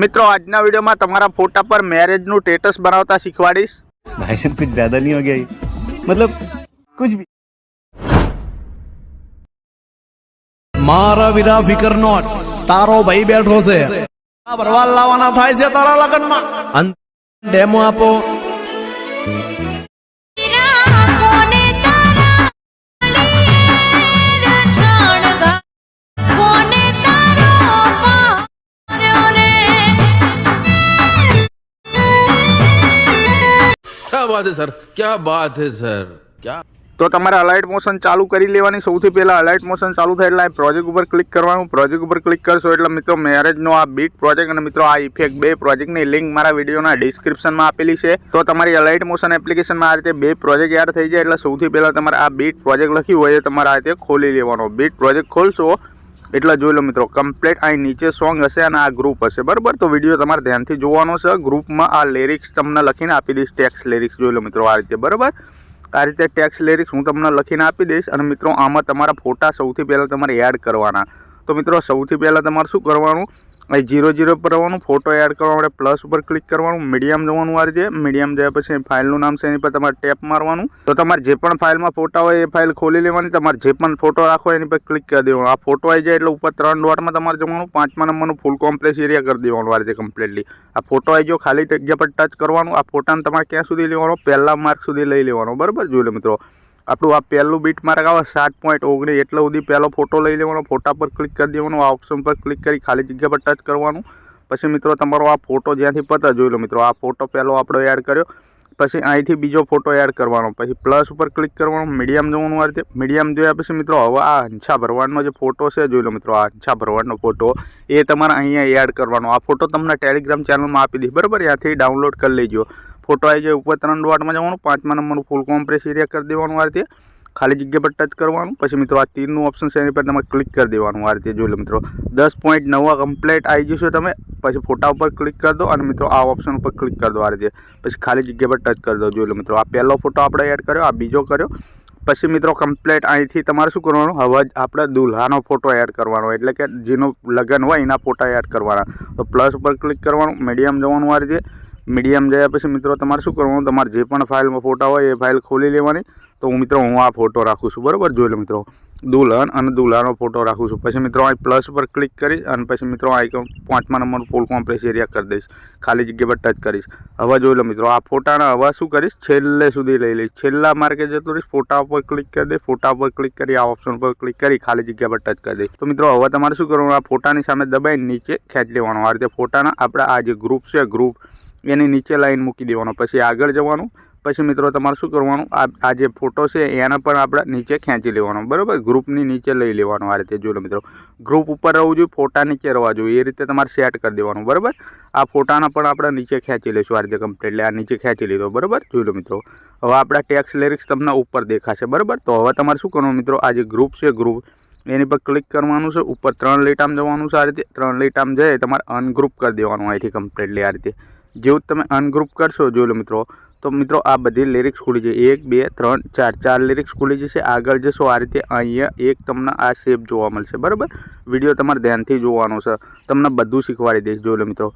मित्रों આજના વિડિયોમાં તમારા ફોટા પર મેરેજનું સ્ટેટસ બનાવતા શીખવાડીશ। भाई साहब कुछ ज्यादा नहीं हो गया ये? मतलब कुछ भी। मारा विरा फिकर नॉट तारो भाई बैठो से भरवा लावाना थाय से तारा लगन में डेमो आपो क्या बात है सर, क्या बात है सर, क्या तो तमारे अलाइट मोशन चालू करी लेवानी। सौथी पहला अलाइट मोशन चालू थाय એટલે प्रोजेक्ट पर क्लिक करवानुं। प्रोजेक्ट पर क्लिक करशो એટલે मित्रों मैरेजनो आ बीट प्रोजेक्ट અને मित्रों आ इफेक्ट बे प्रोजेक्टनी लिंक मारा विडियोना डिस्क्रिप्शनमां आपेली छे। तो तमारी अलाइट मोशन एप्लिकेशनमां आ रीते बे प्रोजेक्ट एड थई जाय એટલે સૌથી પહેલા તમારે આ बीट प्रोजेक्ट लख्યું હોય એ તમારે આ રીતે ખોલી લેવાનો। बीट प्रोजेक्ट खोलशो એટલે જોઈ લો મિત્રો કમ્પ્લીટ અહીં નીચે સોંગ હશે અને આ ગ્રુપ હશે બરાબર। તો વિડીયો તમારે ધ્યાનથી જોવાનો છે। ગ્રુપમાં આ લિરિક્સ તમને લખીને આપી દઈશ, ટેક્સ્ટ લિરિક્સ જોઈ લો મિત્રો આ રીતે બરાબર। આ રીતે ટેક્સ્ટ લિરિક્સ હું તમને લખીને આપી દઈશ અને મિત્રો આમાં તમારા ફોટા સૌથી પહેલાં તમારે એડ કરવાના। તો મિત્રો સૌથી પહેલાં તમારે શું કરવાનું, અહીં 0 પર આવવાનું, ફોટો એડ કરવા માટે પ્લસ ઉપર ક્લિક કરવાનું, મીડિયમ જવાનું આ રીતે। મીડિયમ જયા પછી ફાઇલનું નામ છે એની પર તમારે ટેપ મારવાનું। તો તમારે જે પણ ફાઇલમાં ફોટા હોય એ ફાઇલ ખોલી લેવાની। તમારે જે પણ ફોટો રાખો એની પર ક્લિક કરી દેવાનું। આ ફોટો આવી જાય એટલે ઉપર 3 ડોટમાં તમારે જવાનું, 5મા નંબરનું ફૂલ કોમ્પ્લેક્સ એરિયા કરી દેવાનું આ રીતે કમ્પ્લીટલી। આ ફોટો આવી ગયો, ખાલી જગ્યા પર ટચ કરવાનું। આ ફોટાને તમારે ક્યાં સુધી લેવાનો, પહેલા માર્ક સુધી લઈ લેવાનો બરાબર। જોઈ લો મિત્રો આપણું આ પહેલું બીટ માર્ક આવે 7.19 એટલા સુધી પહેલો ફોટો લઈ લેવાનો। ફોટા પર ક્લિક કરી દેવાનું, આ ઓપ્શન પર ક્લિક કરી ખાલી જગ્યા પર ટચ કરવાનું। પછી મિત્રો તમારો આ ફોટો જ્યાંથી પતા જોઈ લો મિત્રો આ ફોટો પહેલો આપણો એડ કર્યો, પછી અહીંથી બીજો ફોટો એડ કરવાનો, પછી પ્લસ ઉપર ક્લિક કરવાનું, મીડિયમ જવાનું આ રીતે। મીડિયમ જોયા પછી મિત્રો હવે આ હંછા ભરવાડનો જે ફોટો છે જોઈ લો મિત્રો આ હંછા ભરવાડનો ફોટો એ તમારે અહીંયા એડ કરવાનો। આ ફોટો તમને ટેલિગ્રામ ચેનલમાં આપી દઈશ બરાબર, ત્યાંથી ડાઉનલોડ કરી લેજો। ફોટો આવી જાય ઉપર 3 ડોટમાં જવાનું, 5મા નંબરનું ફૂલ કોમ્પ્રેસ એરિયા કરી દેવાનું આ રીતે, ખાલી જગ્યા પર ટચ કરવાનું। પછી મિત્રો આ તીરનું ઓપ્શન છે એની પર તમારે ક્લિક કરી દેવાનું આ રીતે જોઈ લો મિત્રો 10.9 કમ્પ્લીટ આવી જશે તમે। પછી ફોટા ઉપર ક્લિક કરી દો અને મિત્રો આ ઓપ્શન ઉપર ક્લિક કરી દો આ રીતે, પછી ખાલી જગ્યા પર ટચ કરી દો જોઈ લો મિત્રો આ પહેલો ફોટો આપણે એડ કર્યો, આ બીજો કર્યો। પછી મિત્રો કમ્પ્લીટ અહીંથી તમારે શું કરવાનું, હવે આપણે દુલ્હાનો ફોટો એડ કરવાનો એટલે કે જેનો લગ્ન હોય એના ફોટા એડ કરવાના। તો પ્લસ ઉપર ક્લિક કરવાનું, મીડિયમ જવાનું આ રીતે। મીડિયમ જયા પછી મિત્રો તમારે શું કરવાનું, તમારે જે પણ ફાઇલમાં ફોટા હોય એ ફાઇલ ખોલી લેવાની। તો હું આ ફોટો રાખું છું બરાબર, જોઈ લો મિત્રો દુલ્હન અને દુલ્હાનો ફોટો રાખું છું। પછી મિત્રો અહીં પ્લસ ઉપર ક્લિક કરીશ અને પછી મિત્રો આ 5મા નંબરનું ફૂલ કોમ્પ્રેસ એરિયા કરી દઈશ, ખાલી જગ્યા પર ટચ કરીશ। હવે જોઈ લો મિત્રો આ ફોટાના હવે શું કરીશ, છેલ્લે સુધી લઈ લઈશ, છેલ્લા માર્કે જતો રહીશ, ફોટા ઉપર ક્લિક કરી દઈશ, ફોટા ઉપર ક્લિક કરી આ ઓપ્શન પર ક્લિક કરી ખાલી જગ્યા પર ટચ કરી દઈશ। તો મિત્રો હવે તમારે શું કરવાનું, આ ફોટાની સામે દબાઈને નીચે ખેંચી લેવાનું આ રીતે ફોટાના આપણા આ જે ગ્રુપ છે ગ્રુપ એની નીચે લાઈન મૂકી દેવાનો। પછી આગળ જવાનું, પછી મિત્રો તમારે શું કરવાનું, આ જે ફોટો છે એને પણ આપણે નીચે ખેંચી લેવાનો બરાબર, ગ્રુપની નીચે લઈ લેવાનો આ રીતે જોઈ લો મિત્રો ગ્રુપ ઉપર રહેવું જોઈએ, ફોટા નીચે રહેવા જોઈએ એ રીતે તમારે સેટ કરી દેવાનું બરાબર। આ ફોટાના પણ આપણે નીચે ખેંચી લઈશું આ રીતે કમ્પ્લીટલી, આ નીચે ખેંચી લીધો બરાબર જોઈ લો મિત્રો। હવે આપણા ટેક્સ્ટ લિરિક્સ તમને ઉપર દેખાશે બરાબર। તો હવે તમારે શું કરવાનું મિત્રો, આ જે ગ્રુપ છે ગ્રુપ એની પર ક્લિક કરવાનું છે, ઉપર 3 લીટામાં જવાનું છે આ રીતે, 3 લીટામાં જઈ તમારે અનગ્રુપ કરી દેવાનું અહીંથી કમ્પ્લીટલી આ રીતે। જેવું તમે અનગ્રુપ કરશો જોઈ લો મિત્રો તો મિત્રો આ બધી લિરિક્સ ખુલી જશે, 1 2 3 4 લિરિક્સ ખુલી જશે। આગળ જશો આ રીતે અહીંયા એક તમને આ શેપ જોવા મળશે બરાબર। વિડીયો તમારે ધ્યાનથી જોવાનો છે, તમને બધું શીખવાડી દઈશ જોઈ લો મિત્રો।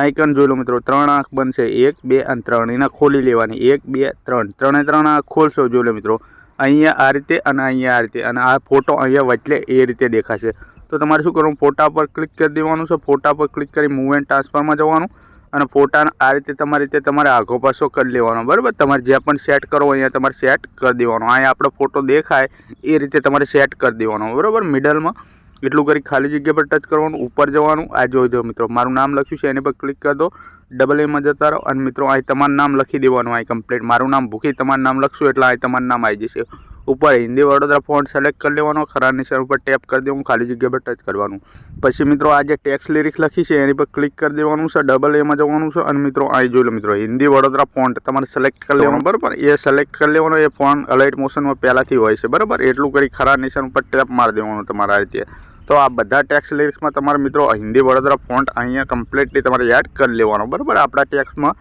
આઇકન જોઈ લો મિત્રો 3 આંખ બનશે, 1 2 અને 3 એના ખોલી લેવાની, 1 2 3 3 આંખ ખોલશો જોઈ લો મિત્રો અહીંયા આ રીતે અને અહીંયા આ રીતે, અને આ ફોટો અહીંયા વચ્ચે એ રીતે દેખાશે। તો તમારે શું કરવાનું, ફોટા પર ક્લિક કરી દેવાનું છે, ફોટા પર ક્લિક કરી મૂવ એન્ડ ટ્રાન્સફરમાં જવાનું અને ફોટાને આ રીતે તમારે આઘો પાછો કરી લેવાનો બરાબર। તમારે જ્યાં પણ સેટ કરો અહીંયા તમારે સેટ કરી દેવાનો, અહીંયા આપણો ફોટો દેખાય એ રીતે તમારે સેટ કરી દેવાનો બરાબર। મિડલમાં એટલું કરી ખાલી જગ્યા પર ટચ કરવાનું, ઉપર જવાનું, આ જોઈ દો મિત્રો મારું નામ લખ્યું છે એની પર ક્લિક કરી દો, ડબલ એમાં જતા રહો અને મિત્રો અહીં તમારું નામ લખી દેવાનું, અહીં કમ્પ્લીટ મારું નામ ભૂખી તમારું નામ લખશું એટલે અહીં તમારું નામ આવી જશે। ઉપર હિન્દી વડોદરા ફોન્ટ સિલેક્ટ કરી લેવાનો, ખરા નિશાન ઉપર ટેપ કરી દેવાનું, ખાલી જગ્યા પર ટચ કરવાનું। પછી મિત્રો આ જે ટેક્સ્ટ લિરિક્સ લખી છે એની પર ક્લિક કરી દેવાનું છે, ડબલ એમાં જવાનું છે અને મિત્રો અહીં જોઈ લો મિત્રો હિન્દી વડોદરા ફોન્ટ તમારે સિલેક્ટ કરી લેવાનું બરાબર। એ સિલેક્ટ કરી લેવાનો, એ ફોન્ટ અલાઇટ મોશનમાં પહેલાંથી હોય છે બરાબર। એટલું કરી ખરા નિશાન ઉપર ટેપ મારી દેવાનું તમારા રીતે। તો આ બધા ટેક્સ્ટ લિરિક્સમાં તમારે મિત્રો હિન્દી વડોદરા ફોન્ટ અહીંયા કમ્પ્લીટલી તમારે એડ કરી લેવાનો બરાબર આપણા ટેક્સ્ટમાં,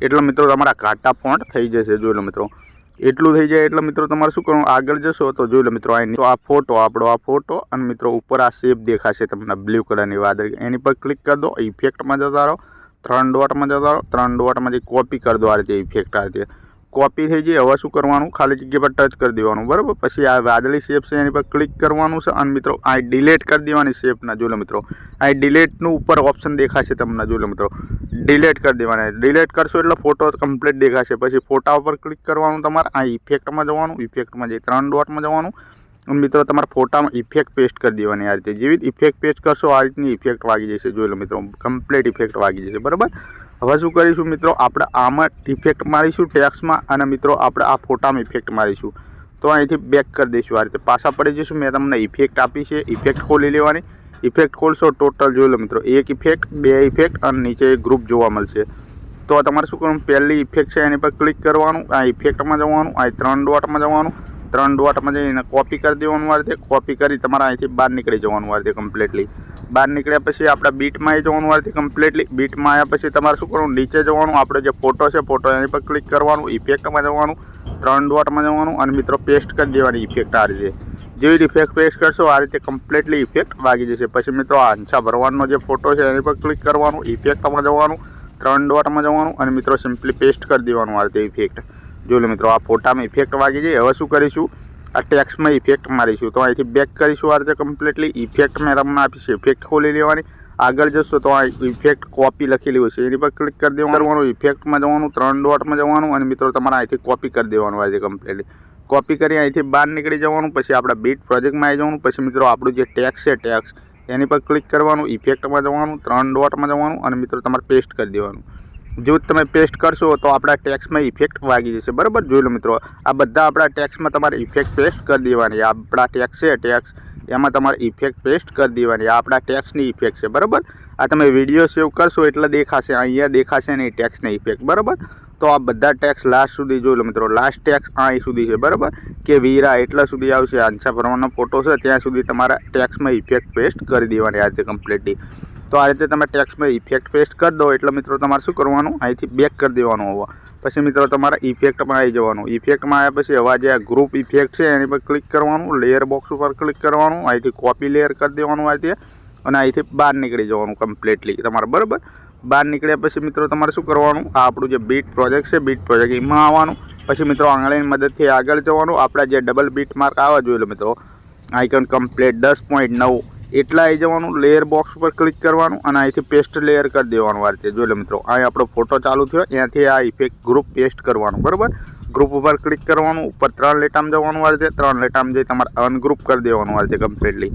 એટલે મિત્રો તમારા ઘાટા ફોન્ટ થઈ જશે જોઈ લો મિત્રો। એટલું થઈ જાય એટલે મિત્રો તમારે શું કરવાનું, આગળ જશો તો જોઈ લો મિત્રો તો આ ફોટો આપણો, આ ફોટો અને મિત્રો ઉપર આ શેપ દેખાશે તમને બ્લુ કલરની વાદળી, એની પર ક્લિક કરી દો. ઇફેક્ટમાં જતા રહો, 3 ડોટમાં જતા રહો, 3 ડોટમાંથી કોપી કરી દો. આ રીતે ઇફેક્ટ આ રીતે કોપી થઈ જાય. હવે શું કરવાનું, ખાલી જગ્યા પર ટચ કરી દેવાનું, બરાબર. પછી આ વાદળી શેપ છે એની પર ક્લિક કરવાનું છે અને મિત્રો આ ડિલીટ કરી દેવાની શેપના. જોઈ લો મિત્રો આ ડિલીટનું ઉપર ઓપ્શન દેખાશે તમને, જોઈ લો મિત્રો ડિલીટ કરી દેવાના. ડિલીટ કરશો એટલે ફોટો કમ્પ્લીટ દેખાશે. પછી ફોટા ઉપર ક્લિક કરવાનું તમારે, આ ઇફેક્ટમાં જવાનું, ઇફેક્ટમાં જઈ 3 ડોટમાં જવાનું અને મિત્રો તમારા ફોટામાં ઇફેક્ટ પેસ્ટ કરી દેવાની. આ રીતે જેવી ઇફેક્ટ પેસ્ટ કરશો આ રીતની ઇફેક્ટ વાગી જશે. જોઈ લો મિત્રો કમ્પ્લીટ ઇફેક્ટ વાગી જશે, બરાબર. હવે શું કરીશું મિત્રો, આપણે આમાં ઇફેક્ટ મારીશું ટેક્સમાં અને મિત્રો આપણે આ ફોટામાં ઇફેક્ટ મારીશું. તો અહીંથી બેક કરી દઈશું. આ રીતે પાછા પડી જઈશું. મેં તમને ઇફેક્ટ આપી છે, ઇફેક્ટ ખોલી લેવાની. ઇફેક્ટ ખોલશો ટોટલ જોઈ લો મિત્રો 1 ઇફેક્ટ, 2 ઇફેક્ટ અને નીચે એક ગ્રુપ જોવા મળશે. તો તમારે શું કરવાનું, પહેલી ઇફેક્ટ છે એની પર ક્લિક કરવાનું, આ ઇફેક્ટમાં જવાનું, આ 3 ડોટમાં જવાનું, 3 ડોટમાં જઈને કોપી કરી દેવાનું. આ રીતે કોપી કરી તમારે અહીંથી બહાર નીકળી જવાનું. આ રીતે કમ્પ્લીટલી બહાર નીકળ્યા પછી આપણે બીટમાં આવી જવાનું. આ રીતે કમ્પ્લીટલી બીટમાં આવ્યા પછી તમારે શું કરવાનું, નીચે જવાનું, આપણે જે ફોટો છે ફોટો એની પર ક્લિક કરવાનું, ઇફેક્ટમાં જવાનું, 3 ડોટમાં જવાનું અને મિત્રો પેસ્ટ કરી દેવાની ઇફેક્ટ. આ રીતે જેવી ઇફેક્ટ પેસ્ટ કરશો આ રીતે કમ્પ્લીટલી ઇફેક્ટ વાગી જશે. પછી મિત્રો આ હંસા ભરવાનો જે ફોટો છે એની પર ક્લિક કરવાનું, ઇફેક્ટમાં જવાનું, 3 ડોટમાં જવાનું અને મિત્રો સિમ્પલી પેસ્ટ કરી દેવાનું. આ રીતે ઇફેક્ટ જોઈ લો મિત્રો આ ફોટામાં ઇફેક્ટ વાગી જાય. હવે શું કરીશું, આ ટેક્સમાં ઇફેક્ટ મારીશું. તો અહીંથી બેક કરીશું. આ રીતે કમ્પ્લીટલી ઇફેક્ટ મેં તમને આપી છે, ઇફેક્ટ ખોલી લેવાની. આગળ જશો તો આ ઇફેક્ટ કોપી લખેલી હોય છે એની પર ક્લિક કરી દેવાનું, ઇફેક્ટમાં જવાનું, 3 ડોટમાં જવાનું અને મિત્રો તમારે અહીંથી કોપી કરી દેવાનું. આ રીતે કમ્પ્લીટલી કોપી કરી અહીંથી બહાર નીકળી જવાનું. પછી આપણે બીટ પ્રોજેક્ટમાં આવી જવાનું. પછી મિત્રો આપણું જે ટેક્સ છે ટેક્સ એની પર ક્લિક કરવાનું, ઇફેક્ટમાં જવાનું, 3 ડોટમાં જવાનું અને મિત્રો તમારે પેસ્ટ કરી દેવાનું. જો તમે પેસ્ટ કરશો તો આપણા ટેક્સમાં ઇફેક્ટ વાગી જશે, બરાબર. જોઈ લો મિત્રો આ બધા આપણા ટેક્સમાં તમારે ઇફેક્ટ પેસ્ટ કરી દેવાની. આપણા ટેક્સ છે ટેક્સ એમાં તમારે ઇફેક્ટ પેસ્ટ કરી દેવાની. આ આપણા ટેક્સની ઇફેક્ટ છે, બરાબર. આ તમે વિડીયો સેવ કરશો એટલે દેખાશે, અહીંયા દેખાશે નહીં ટેક્સની ઇફેક્ટ, બરાબર. તો આ બધા ટેક્સ લાસ્ટ સુધી જોઈ લો મિત્રો, લાસ્ટ ટેક્સ અહીં સુધી છે, બરાબર. કે વીરા એટલા સુધી આવશે, હંસા ભરવાનો ફોટો છે ત્યાં સુધી તમારા ટેક્સમાં ઇફેક્ટ પેસ્ટ કરી દેવાની. આ રીતે કમ્પ્લીટલી તો આ રીતે તમે ટેક્સમાં ઇફેક્ટ પેસ્ટ કરી દો એટલે મિત્રો તમારે શું કરવાનું, અહીંથી બેક કરી દેવાનું. હવે પછી મિત્રો તમારે ઇફેક્ટમાં આવી જવાનું. ઇફેક્ટમાં આવ્યા પછી હવે જે આ ગ્રુપ ઇફેક્ટ છે એની પર ક્લિક કરવાનું, લેયર બોક્સ ઉપર ક્લિક કરવાનું, અહીંથી કોપી લેયર કરી દેવાનું આ રીતે અને અહીંથી બહાર નીકળી જવાનું કમ્પ્લીટલી તમારે, બરાબર. બહાર નીકળ્યા પછી મિત્રો તમારે શું કરવાનું, આ આપણું જે બીટ પ્રોજેક્ટ છે બીટ પ્રોજેક્ટ એમાં આવવાનું. પછી મિત્રો આંગળીની મદદથી આગળ જવાનું. આપણા જે ડબલ બીટ માર્ક આવે જોઈ લો મિત્રો, આઇકન કમ્પ્લીટ 10.9 એટલા આવી જવાનું. લેયર બોક્સ ઉપર ક્લિક કરવાનું અને અહીંથી પેસ્ટ લેયર કરી દેવાનું. આ રીતે જોઈ લો મિત્રો અહીં આપણો ફોટો ચાલુ થયો, ત્યાંથી આ ઇફેક્ટ ગ્રુપ પેસ્ટ કરવાનું, બરાબર. ગ્રુપ ઉપર ક્લિક કરવાનું, ઉપર 3 લેટામાં જવાનું. આ રીતે 3 લેટામાં જઈ તમારે અનગ્રુપ કરી દેવાનું. આ રીતે કમ્પ્લીટલી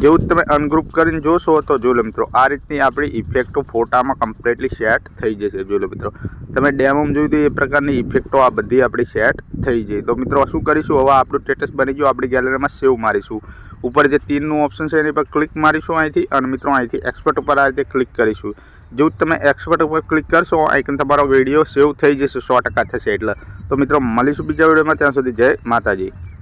જેવું જ તમે અનગ્રુપ કરીને જોશો તો જોઈ લો મિત્રો આ રીતની આપણી ઇફેક્ટો ફોટામાં કમ્પ્લીટલી સેટ થઈ જશે. જોઈ લો મિત્રો તમે ડેમોમાં જોયું તો એ પ્રકારની ઇફેક્ટો આ બધી આપણી સેટ થઈ જાય. તો મિત્રો શું કરીશું, હવે આપણું સ્ટેટસ બની ગયું, આપણી ગેલેરીમાં સેવ મારીશું. ઉપર જે 3નું ઓપ્શન છે એની પર ક્લિક મારીશું અહીંથી અને મિત્રો અહીંથી એક્સપર્ટ ઉપર આ રીતે ક્લિક કરીશું. જેવું તમે એક્સપર્ટ ઉપર ક્લિક કરશો આઇકન તમારો વિડીયો સેવ થઈ જશે, 100% થશે. એટલે તો મિત્રો મળીશું બીજા વિડીયોમાં, ત્યાં સુધી જય માતાજી.